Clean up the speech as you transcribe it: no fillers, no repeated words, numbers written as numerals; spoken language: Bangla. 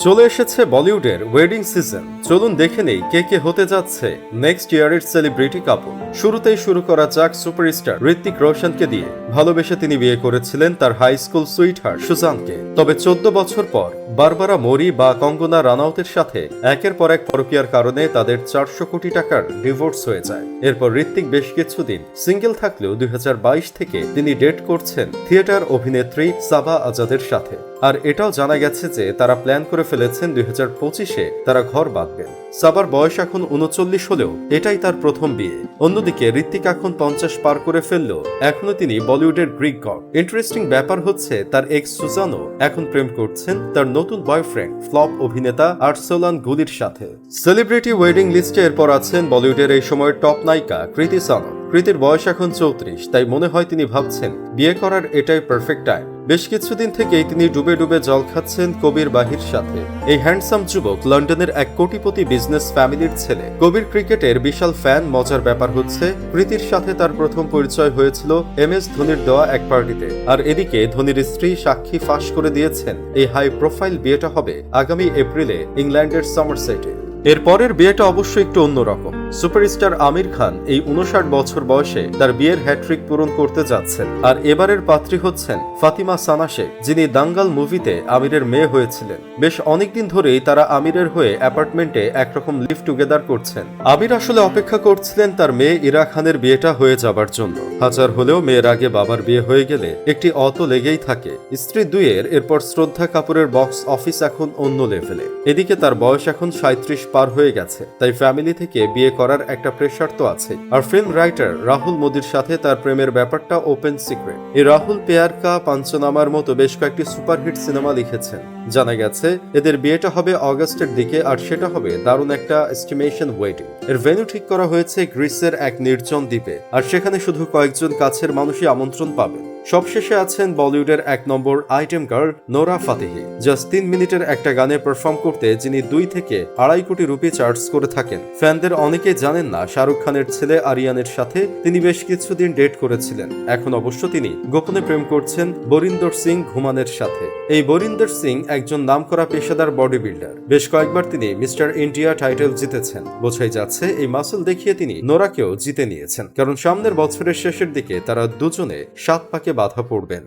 চলে এসেছে বলিউডের ওয়েডিং সিজন। চলুন দেখে নেই কে কে হতে যাচ্ছে নেক্সট ইয়ারের সেলিব্রিটি কাপল। শুরুতেই শুরু করা যাক সুপারস্টার ঋত্বিক রোশনকে দিয়ে। ভালোবেসে তিনি বিয়ে করেছিলেন তার হাই স্কুল সুইটহার্ট সুজানকে। তবে 14 বছর পর বারবারা মরি বা কঙ্গনা রানাউতের সাথে একের পর এক পরকীয়ার কারণে তাদের 400 কোটি টাকার ডিভোর্স হয়ে যায়। এরপর ঋত্বিক বেশ কিছুদিন সিঙ্গেল থাকলেও 2022 থেকে তিনি ডেট করছেন থিয়েটার অভিনেত্রী সাবা আজাদের সাথে। আর এটাও জানা গেছে যে তারা প্ল্যান করে ফেলেছেন 2025-এ তারা ঘর বাঁধবেন। সাবার বয়স এখন 39 হলেও এটাই তার প্রথম বিয়ে। অন্যদিকে ঋত্বিক এখন 50 পার করে ফেললেও এখনো তিনি বলিউডের গ্রিক গড। ইন্টারেস্টিং ব্যাপার হচ্ছে তার এক্স সুজানো এখন প্রেম করছেন তার নতুন বয়ফ্রেন্ড ফ্লপ অভিনেতা আরসলান গুলির সাথে। সেলিব্রিটি ওয়েডিং লিস্টে এরপর আছেন বলিউডের এই সময়ের টপ নায়িকা কৃতি সানন। কৃতির বয়স এখন 34, তাই মনে হয় তিনি ভাবছেন বিয়ে করার এটাই পারফেক্ট টাইম। বেশ কিছুদিন থেকেই তিনি ডুবে ডুবে জল খাচ্ছেন কবির বাহির সাথে। এই হ্যান্ডসাম যুবক লন্ডনের এক কোটিপতি বিজনেস ফ্যামিলির ছেলে। কবির ক্রিকেটের বিশাল ফ্যান। মজার ব্যাপার হচ্ছে কৃতির সাথে তার প্রথম পরিচয় হয়েছিল MS ধোনির দেওয়া এক পার্টিতে। আর এদিকে ধোনির স্ত্রী সাক্ষী ফাঁস করে দিয়েছেন এই হাই প্রোফাইল বিয়েটা হবে আগামী এপ্রিলে ইংল্যান্ডের সমারসেটে। এরপরের বিয়েটা অবশ্যই একটু অন্যরকম। সুপারস্টার আমির খান এই 59 বছর বয়সে তার বিয়ের হ্যাট্রিক পূরণ করতে যাচ্ছেন। আর এবারের পাত্রী হচ্ছেন ফাতিমা সানা শেখ, যিনি দাঙ্গাল মুভিতে আমিরের মেয়ে হয়েছিলেন। বেশ অনেকদিন ধরেই তারা আমিরের হয়ে অ্যাপার্টমেন্টে একরকম লিভ টুগেদার করছেন। আমির আসলে অপেক্ষা করছিলেন তার মেয়ে ইরা খানের বিয়েটা হয়ে যাবার জন্য। হাজার হলেও মেয়ের আগে বাবার বিয়ে হয়ে গেলে একটি অত লেগেই থাকে। স্ত্রী দুইয়ের এরপর শ্রদ্ধা কাপুরের বক্স অফিস এখন অন্য লেভেলে। এদিকে তার বয়স এখন 37 পার হয়ে গেছে, তাই ফ্যামিলি থেকে বিয়ে করার একটা প্রেশার তো আছে। আর ফিল্ম রাইটার রাহুল মোদির সাথে তার প্রেমের ব্যাপারটা ওপেন সিক্রেট। এই রাহুল পেয়ার কা পাঞ্চনামার মতো বেশ কয়েকটি সুপারহিট সিনেমা লিখেছেন। জানা গেছে এদের বিয়েটা হবে অগাস্টের দিকে, আর সেটা হবে দারুণ একটা এস্টিমেশন ওয়েডিং। এর ভেন্যু ঠিক করা হয়েছে গ্রিসের এক নির্জন দ্বীপে, আর সেখানে শুধু কয়েকজন কাছের মানুষই আমন্ত্রণ পাবেন। সবশেষে আছেন বলিউডের 1 number item girl Nora Fatehi. Just 3 মিনিটের একটা গানে পারফর্ম করতে যিনি 2 থেকে 2.5 কোটি রুপি চার্জ করে থাকেন। ফ্যানদের অনেকেই জানেন না শাহরুখ খানের ছেলে আরিয়ানের সাথে তিনি বেশ কিছুদিন ডেট করেছিলেন। এখন অবশ্য তিনি গোপনে প্রেম করছেন বরিন্দর সিং ঘুমানের সাথে। এই বরিন্দর সিং একজন নামকরা পেশাদার বডি বিল্ডার। বেশ কয়েকবার তিনি মিস্টার ইন্ডিয়া টাইটেল জিতেছেন। বোঝাই যাচ্ছে এই মাসল দেখিয়ে তিনি নোরাকেও জিতে নিয়েছেন, কারণ সামনের বছরের শেষের দিকে তারা দুজনে 7 পাকে বাধা পড়বেন।